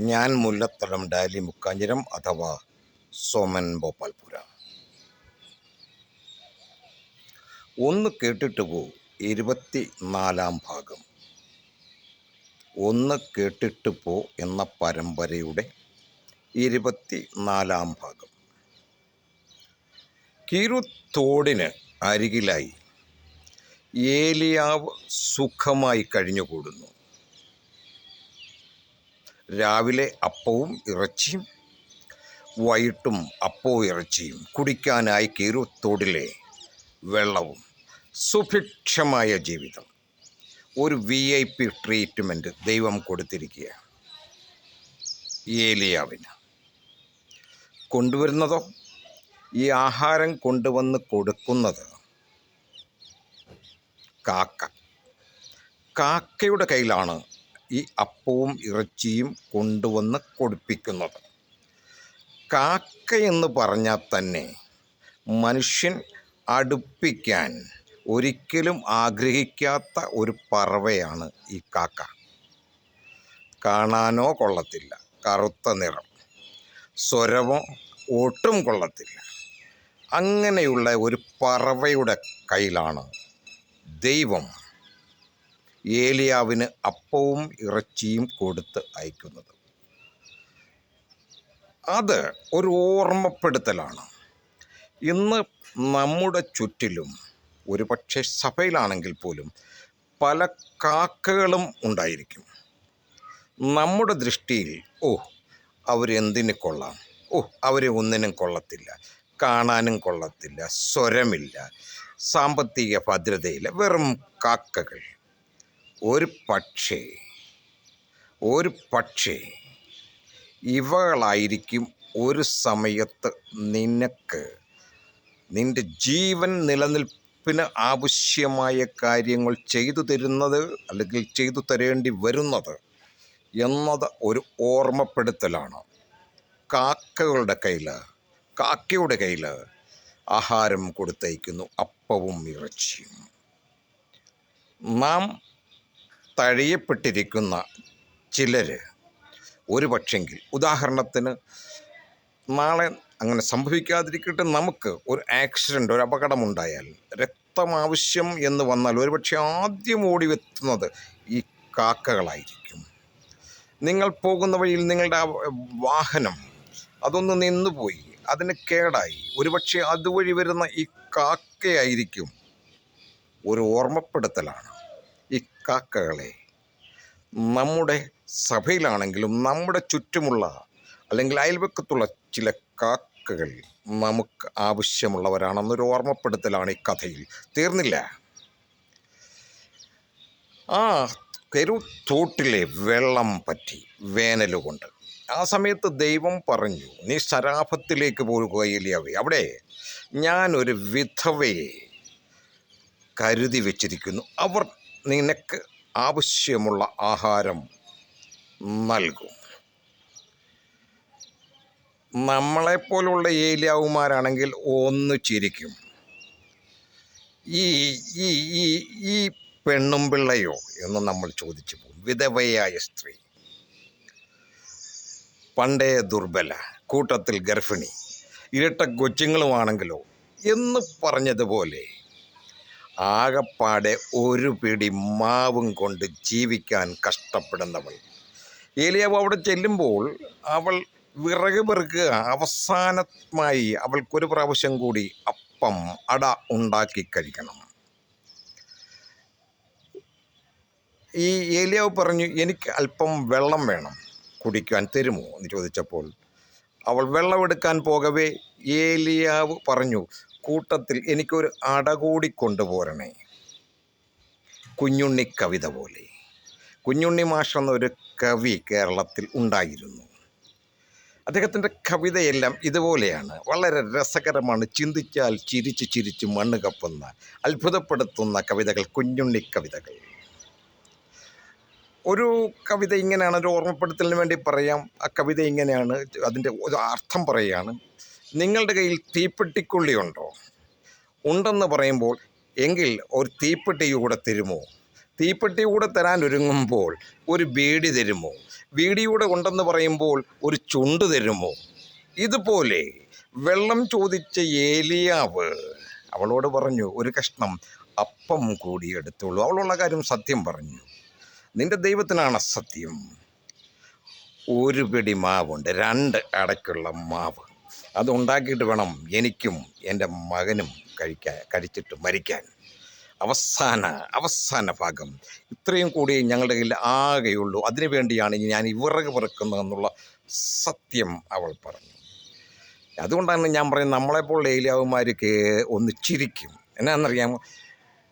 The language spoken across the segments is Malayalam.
ഞാൻ മുല്ലത്തടം ഡാലി മുക്കാഞ്ഞിരം അഥവാ സോമൻ ഭോപ്പാൽപുര. ഒന്ന് കേട്ടിട്ട് പോ 24-ാം ഭാഗം. ഒന്ന് കേട്ടിട്ട് പോ എന്ന പരമ്പരയുടെ 24-ാം ഭാഗം. കീറുത്തോടിന് അരികിലായി ഏലിയാവ് സുഖമായി കഴിഞ്ഞുകൂടുന്നു. രാവിലെ അപ്പവും ഇറച്ചിയും, വൈകിട്ടും അപ്പവും ഇറച്ചിയും, കുടിക്കാനായി കീറുത്തോടിലെ വെള്ളവും, സുഭിക്ഷമായ ജീവിതം. ഒരു VIP ട്രീറ്റ്മെൻറ്റ് ദൈവം കൊടുത്തിരിക്കുക ഏലിയാവിന്. കൊണ്ടുവരുന്നതോ, ഈ ആഹാരം കൊണ്ടുവന്ന് കൊടുക്കുന്നത് കാക്കയുടെ കയ്യിലാണ് ഈ അപ്പവും ഇറച്ചിയും കൊണ്ടുവന്ന് കൊടുപ്പിക്കുന്നത്. കാക്കയെന്ന് പറഞ്ഞാൽ തന്നെ മനുഷ്യൻ അടുപ്പിക്കാൻ ഒരിക്കലും ആഗ്രഹിക്കാത്ത ഒരു പറവയാണ് ഈ കാക്ക. കാണാനോ കൊള്ളത്തില്ല, കറുത്ത നിറം, സ്വരമോ ഒട്ടും കൊള്ളത്തില്ല. അങ്ങനെയുള്ള ഒരു പറവയുടെ കയ്യിലാണ് ദൈവം ഏലിയാവിന് അപ്പവും ഇറച്ചിയും കൊടുത്ത് അയക്കുന്നത്. അത് ഒരു ഓർമ്മപ്പെടുത്തലാണ്. ഇന്ന് നമ്മുടെ ചുറ്റിലും, ഒരുപക്ഷെ സഭയിലാണെങ്കിൽ പോലും, പല കാക്കകളും ഉണ്ടായിരിക്കും. നമ്മുടെ ദൃഷ്ടിയിൽ അവരെന്തിന് കൊള്ളാം, അവരെ ഒന്നിനും കൊള്ളത്തില്ല, കാണാനും കൊള്ളത്തില്ല, സ്വരമില്ല, സാമ്പത്തിക ഭദ്രതയില്ല, വെറും കാക്കകൾ. ഒരു പക്ഷേ ഇവകളായിരിക്കും ഒരു സമയത്ത് നിൻ്റെ ജീവൻ നിലനിൽപ്പിന് ആവശ്യമായ കാര്യങ്ങൾ ചെയ്തു തരുന്നത്, അല്ലെങ്കിൽ ചെയ്തു തരേണ്ടി വരുന്നത് എന്നത് ഒരു ഓർമ്മപ്പെടുത്തലാണ്. കാക്കയുടെ കയ്യിൽ ആഹാരം കൊടുത്തയക്കുന്നു, അപ്പവും ഇറച്ചിയും. നാം തഴയപ്പെട്ടിരിക്കുന്ന ചിലർ ഒരു പക്ഷെങ്കിൽ, ഉദാഹരണത്തിന്, നാളെ അങ്ങനെ സംഭവിക്കാതിരിക്കട്ടെ, നമുക്ക് ഒരു ആക്സിഡൻ്റ്, ഒരു അപകടമുണ്ടായാൽ, രക്തം ആവശ്യം എന്ന് വന്നാൽ ഒരുപക്ഷെ ആദ്യം ഓടിവെത്തുന്നത് ഈ കാക്കകളായിരിക്കും. നിങ്ങൾ പോകുന്ന വഴിയിൽ നിങ്ങളുടെ വാഹനം അതൊന്ന് നിന്നുപോയി, അതിന് കേടായി, ഒരുപക്ഷെ അതുവഴി വരുന്ന ഈ കാക്കയായിരിക്കും. ഒരു ഓർമ്മപ്പെടുത്തലാണ് ഈ കാക്കകളെ. നമ്മുടെ സഭയിലാണെങ്കിലും നമ്മുടെ ചുറ്റുമുള്ള, അല്ലെങ്കിൽ അയൽവക്കത്തുള്ള ചില കാക്കകൾ നമുക്ക് ആവശ്യമുള്ളവരാണെന്നൊരു ഓർമ്മപ്പെടുത്തലാണ് ഈ കഥയിൽ. തീർന്നില്ല. ആ കരുത്തോട്ടിലെ വെള്ളം പറ്റി വേനലുകൊണ്ട്. ആ സമയത്ത് ദൈവം പറഞ്ഞു, നീ ശരാഫത്തിലേക്ക് പോകുക ഏലിയാവേ, അവിടെ ഞാനൊരു വിധവയെ കരുതി വച്ചിരിക്കുന്നു, അവർ നിനക്ക് ആവശ്യമുള്ള ആഹാരം നൽകും. നമ്മളെപ്പോലുള്ള ഏലിയാവുമാരാണെങ്കിൽ ഒന്ന് ചിരിക്കും. ഈ പെണ്ണും പിള്ളയോ എന്ന് നമ്മൾ ചോദിച്ചു പോകും. വിധവയായ സ്ത്രീ, പണ്ടേ ദുർബല, കൂട്ടത്തിൽ ഗർഭിണി, ഇരട്ട കൊച്ചുങ്ങളുമാണെങ്കിലോ എന്ന് പറഞ്ഞതുപോലെ ആകപ്പാടെ ഒരു പിടി മാവും കൊണ്ട് ജീവിക്കാൻ കഷ്ടപ്പെടുന്നവൾ. ഏലിയാവ് അവിടെ ചെല്ലുമ്പോൾ അവൾ വിറക് പെറുക്കുക. അവസാനമായി അവൾക്കൊരു പ്രാവശ്യം കൂടി അട ഉണ്ടാക്കി കഴിക്കണം. ഈ ഏലിയാവ് പറഞ്ഞു, എനിക്ക് അല്പം വെള്ളം വേണം, കുടിക്കാൻ തരുമോ എന്ന് ചോദിച്ചപ്പോൾ അവൾ വെള്ളമെടുക്കാൻ പോകവേ ഏലിയാവ് പറഞ്ഞു, കൂട്ടത്തിൽ എനിക്കൊരു അട കൂടി കൊണ്ടുപോരണേ. കുഞ്ഞുണ്ണി കവിത പോലെ. കുഞ്ഞുണ്ണി മാഷ് എന്നൊരു കവി കേരളത്തിൽ ഉണ്ടായിരുന്നു. അദ്ദേഹത്തിൻ്റെ കവിതയെല്ലാം ഇതുപോലെയാണ്. വളരെ രസകരമാണ്. ചിന്തിച്ചാൽ ചിരിച്ച് മണ്ണ് കപ്പുന്ന, അത്ഭുതപ്പെടുത്തുന്ന കവിതകൾ, കുഞ്ഞുണ്ണി കവിതകൾ. ഒരു കവിത ഇങ്ങനെയാണ്, ഒരു ഓർമ്മപ്പെടുത്തലിന് വേണ്ടി പറയാം. ആ കവിത ഇങ്ങനെയാണ്, അതിൻ്റെ ഒരു അർത്ഥം പറയുകയാണ്. നിങ്ങളുടെ കയ്യിൽ തീപ്പെട്ടിക്കുള്ളി ഉണ്ടെന്ന് പറയുമ്പോൾ, എങ്കിൽ ഒരു തീപ്പെട്ടി കൂടെ തരുമോ? തീപ്പെട്ടി കൂടെ തരാൻ ഒരുങ്ങുമ്പോൾ ഒരു ബീഡി തരുമോ? വീടിയൂടെ ഉണ്ടെന്ന് പറയുമ്പോൾ ഒരു ചുണ്ട് തരുമോ? ഇതുപോലെ വെള്ളം ചോദിച്ച ഏലിയാവ് അവളോട് പറഞ്ഞു, ഒരു കഷ്ണം അപ്പം കൂടി എടുത്തോളൂ. അവളുള്ള കാര്യം സത്യം പറഞ്ഞു. നിന്റെ ദൈവത്തിനാണ് സത്യം. ഒരു പിടി മാവുണ്ട്, 2 അടയ്ക്കുള്ള മാവ്. അതുണ്ടാക്കിയിട്ട് വേണം എനിക്കും എൻ്റെ മകനും കഴിച്ചിട്ട് മരിക്കാൻ. അവസാന ഭാഗം ഇത്രയും കൂടി ഞങ്ങളുടെ കയ്യിൽ ആകെയുള്ളൂ. അതിനു വേണ്ടിയാണ് ഞാൻ ഈ വിറക് പെറുക്കുന്നതെന്നുള്ള സത്യം അവൾ പറഞ്ഞു. അതുകൊണ്ടാണ് ഞാൻ പറയുന്നത്, നമ്മളെപ്പോലുള്ള ഏലിയാവുമാർക്ക് ഒന്ന് ചിരിക്കും. എന്നാണെന്നറിയാമോ?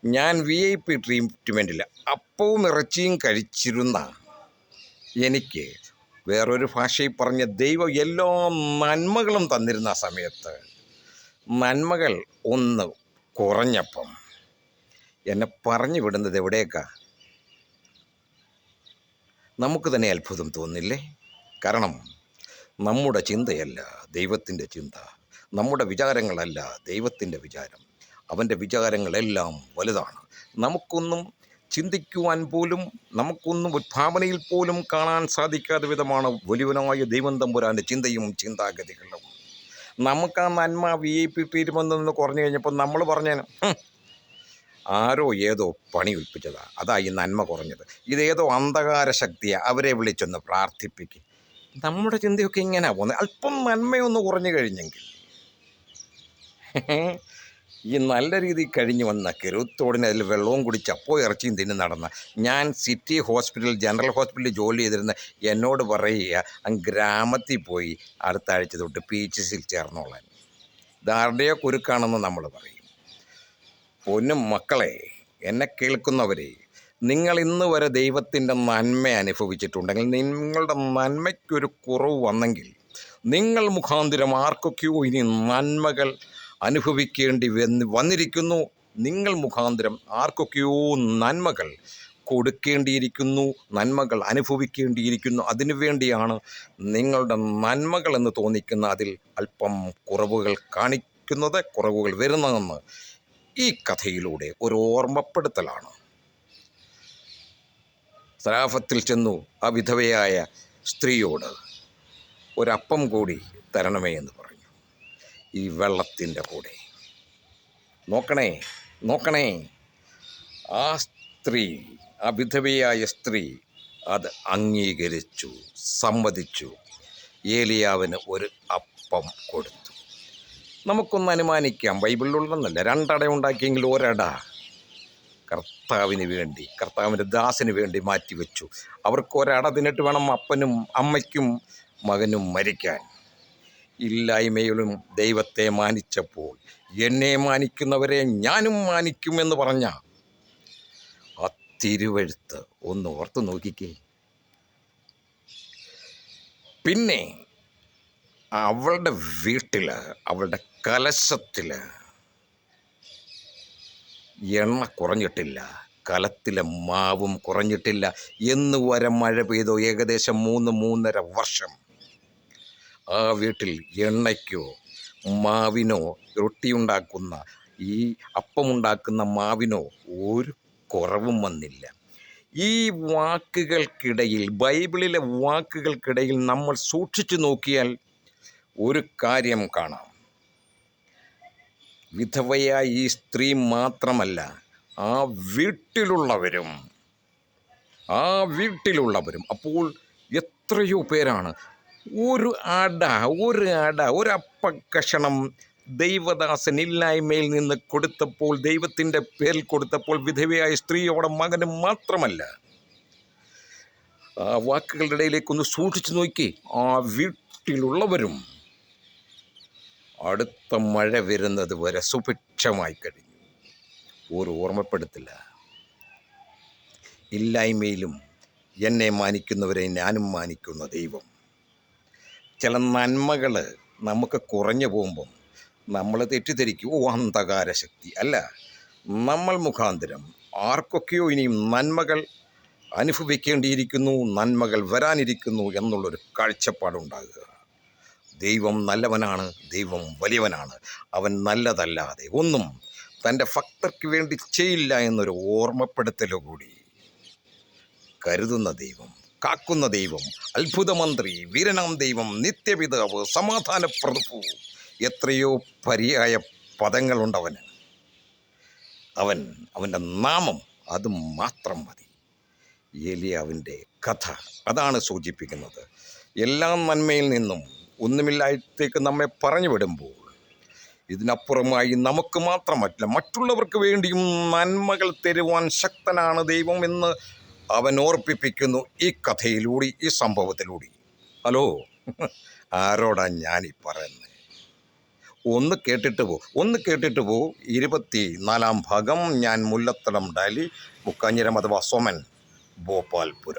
ഞാൻ VIP ട്രീറ്റ്മെൻറ്റിൽ അപ്പവും ഇറച്ചിയും കഴിച്ചിരുന്ന എനിക്ക് വേറൊരു ഭാഷയിൽ പറഞ്ഞ ദൈവം എല്ലാ നന്മകളും തന്നിരുന്ന ആ സമയത്ത് നന്മകൾ ഒന്ന് കുറഞ്ഞപ്പം എന്നെ പറഞ്ഞു വിടുന്നത് എവിടേക്കാ? നമുക്ക് തന്നെ അത്ഭുതം തോന്നില്ലേ? കാരണം നമ്മുടെ ചിന്തയല്ല ദൈവത്തിൻ്റെ ചിന്ത, നമ്മുടെ വിചാരങ്ങളല്ല ദൈവത്തിൻ്റെ വിചാരം. അവൻ്റെ വിചാരങ്ങളെല്ലാം വലുതാണ്. നമുക്കൊന്നും ചിന്തിക്കുവാൻ പോലും, നമുക്കൊന്നും ഭാവനയിൽ പോലും കാണാൻ സാധിക്കാത്ത വിധമാണ് വലിയവനായ ദൈവം തമ്പുരാൻ്റെ ചിന്തയും ചിന്താഗതികളും. നമുക്ക് ആ നന്മ VIP ട്രീറ്റ്മെൻറ്റിൽ നിന്ന് കുറഞ്ഞു കഴിഞ്ഞപ്പോൾ നമ്മൾ പറഞ്ഞേന്, ആരോ ഏതോ പണി ഉൽപ്പിച്ചതാണ്, അതാ ഈ നന്മ കുറഞ്ഞത്, ഇതേതോ അന്ധകാര ശക്തിയാണ്, അവരെ വിളിച്ചൊന്ന് പ്രാർത്ഥിപ്പിക്കും. നമ്മുടെ ചിന്തയൊക്കെ ഇങ്ങനെ പോകുന്നത്. അല്പം നന്മയൊന്ന് കുറഞ്ഞു കഴിഞ്ഞെങ്കിൽ ഈ നല്ല രീതിയിൽ കഴിഞ്ഞ് വന്ന കെരുത്തോടിന് അതിൽ വെള്ളവും കുടിച്ച് അപ്പോൾ ഇറച്ചിയും തിന്ന് നടന്ന ഞാൻ സിറ്റി ഹോസ്പിറ്റൽ, ജനറൽ ഹോസ്പിറ്റലിൽ ജോലി ചെയ്തിരുന്ന എന്നോട് പറയുക, ഗ്രാമത്തിൽ പോയി അടുത്ത ആഴ്ച തൊട്ട് PHCയിൽ ചേർന്നോളാൻ. ഇതാരുടെയോ കുരുക്കാണെന്ന് നമ്മൾ പറയും. പൊന്നും മക്കളെ, എന്നെ കേൾക്കുന്നവരെ, നിങ്ങൾ ഇന്ന് വരെ ദൈവത്തിൻ്റെ നന്മ അനുഭവിച്ചിട്ടുണ്ടെങ്കിൽ, നിങ്ങളുടെ നന്മയ്ക്കൊരു കുറവ് വന്നെങ്കിൽ, നിങ്ങൾ മുഖാന്തരം ആർക്കൊക്കെയോ ഇനി നന്മകൾ അനുഭവിക്കേണ്ടി വന്നിരിക്കുന്നു. നിങ്ങൾ മുഖാന്തരം ആർക്കൊക്കെയോ നന്മകൾ കൊടുക്കേണ്ടിയിരിക്കുന്നു, നന്മകൾ അനുഭവിക്കേണ്ടിയിരിക്കുന്നു. അതിനുവേണ്ടിയാണ് നിങ്ങളുടെ നന്മകളെന്ന് തോന്നിക്കുന്ന അതിൽ അല്പം കുറവുകൾ കാണിക്കുന്നത്, കുറവുകൾ വരുന്നതെന്ന് ഈ കഥയിലൂടെ ഒരു ഓർമ്മപ്പെടുത്തലാണ്. സരാഫത്തിൽ ചെന്നു ആ വിധവയായ സ്ത്രീയോട് ഒരപ്പം കൂടി തരണമേ എന്ന് പറഞ്ഞു. ഈ വെള്ളത്തിൻ്റെ കൂടെ നോക്കണേ, ആ സ്ത്രീ, ആ വിധവയായ സ്ത്രീ അത് അംഗീകരിച്ചു, സമ്മതിച്ചു. ഏലിയാവിന് ഒരു അപ്പം കൊടുത്തു. നമുക്കൊന്ന് അനുമാനിക്കാം, ബൈബിളിലുള്ളതെന്നല്ല, 2 അട ഉണ്ടാക്കിയെങ്കിൽ ഒരട കർത്താവിന് വേണ്ടി, കർത്താവിൻ്റെ ദാസിന് വേണ്ടി മാറ്റിവെച്ചു. അവർക്ക് ഒരട തിന്നിട്ട് വേണം അപ്പനും അമ്മയ്ക്കും മകനും മരിക്കാൻ. ഇല്ലായ്മയിലും ദൈവത്തെ മാനിച്ചപ്പോൾ എന്നെ മാനിക്കുന്നവരെ ഞാനും മാനിക്കുമെന്ന് പറഞ്ഞ ആ തിരുവെഴുത്ത് ഒന്ന് ഓർത്ത് നോക്കിക്കേ. പിന്നെ അവളുടെ വീട്ടിൽ, അവളുടെ കലശത്തിൽ എണ്ണ കുറഞ്ഞിട്ടില്ല, കലത്തിലെ മാവും കുറഞ്ഞിട്ടില്ല. എന്ന് വരെ മഴ പെയ്തോ? ഏകദേശം 3-3.5 വർഷം ആ വീട്ടിൽ എണ്ണയ്ക്കോ മാവിനോ, റൊട്ടിയുണ്ടാക്കുന്ന ഈ അപ്പമുണ്ടാക്കുന്ന മാവിനോ ഒരു കുറവും വന്നില്ല. ഈ വാക്കുകൾക്കിടയിൽ, ബൈബിളിലെ വാക്കുകൾക്കിടയിൽ നമ്മൾ സൂക്ഷിച്ചു നോക്കിയാൽ ഒരു കാര്യം കാണാം. വിധവയായ ഈ സ്ത്രീ മാത്രമല്ല, ആ വീട്ടിലുള്ളവരും. അപ്പോൾ എത്രയോ പേരാണ്. ഒരു അപ്പക്കഷണം ദൈവദാസൻ ഇല്ലായ്മയിൽ നിന്ന് കൊടുത്തപ്പോൾ, ദൈവത്തിൻ്റെ പേരിൽ കൊടുത്തപ്പോൾ, വിധവയായ സ്ത്രീയോടെ മകനും മാത്രമല്ല, ആ വാക്കുകളുടെ ഇടയിലേക്കൊന്ന് സൂക്ഷിച്ചു നോക്കി, ആ വീട്ടിലുള്ളവരും അടുത്ത മഴ വരുന്നത് വരെ സുഭിക്ഷമായി കഴിഞ്ഞു. ഒരു ഓർമ്മപ്പെടുത്തില്ല. ഇല്ലായ്മയിലും എന്നെ മാനിക്കുന്നവരെ ഞാനും മാനിക്കുന്ന ദൈവം. ചില നന്മകൾ നമുക്ക് കുറഞ്ഞു പോകുമ്പം നമ്മൾ തെറ്റിദ്ധരിക്കും, അന്ധകാര ശക്തി. അല്ല, നമ്മൾ മുഖാന്തരം ആർക്കൊക്കെയോ ഇനിയും നന്മകൾ അനുഭവിക്കേണ്ടിയിരിക്കുന്നു, നന്മകൾ വരാനിരിക്കുന്നു എന്നുള്ളൊരു കാഴ്ചപ്പാടുണ്ടാകുക. ദൈവം നല്ലവനാണ്, ദൈവം വലിയവനാണ്. അവൻ നല്ലതല്ലാതെ ഒന്നും തൻ്റെ ഭക്തർക്ക് വേണ്ടി ചെയ്യില്ല എന്നൊരു ഓർമ്മപ്പെടുത്തലോ കൂടി കരുതുന്ന ദൈവം, കാക്കുന്ന ദൈവം, അത്ഭുതമന്ത്രി, വീരനാം ദൈവം, നിത്യപിതാവ്, സമാധാന പ്രഭു, എത്രയോ പര്യായ പദങ്ങളുണ്ടവന്. അവൻ്റെ നാമം അത് മാത്രം മതി. ഏലിയാവിൻ്റെ കഥ അതാണ് സൂചിപ്പിക്കുന്നത്. എല്ലാ നന്മയിൽ നിന്നും ഒന്നുമില്ലായ്മയിലേക്ക് നമ്മെ പറഞ്ഞു വിടുമ്പോൾ ഇതിനപ്പുറമായി നമുക്ക് മാത്രമല്ല മറ്റുള്ളവർക്ക് വേണ്ടിയും നന്മകൾ തരുവാൻ ശക്തനാണ് ദൈവം എന്ന് അവൻ ഓർപ്പിപ്പിക്കുന്നു ഈ കഥയിലൂടെ, ഈ സംഭവത്തിലൂടെ. ഹലോ, ആരോടാ ഞാനീ പറയുന്നത്? ഒന്ന് കേട്ടിട്ട് പോ. 24 ഭാഗം. ഞാൻ മുല്ലത്തടം ഡാലി, മുക്കാഞ്ഞിരം അഥവാ സോമൻ, ഭോപ്പാൽപുര.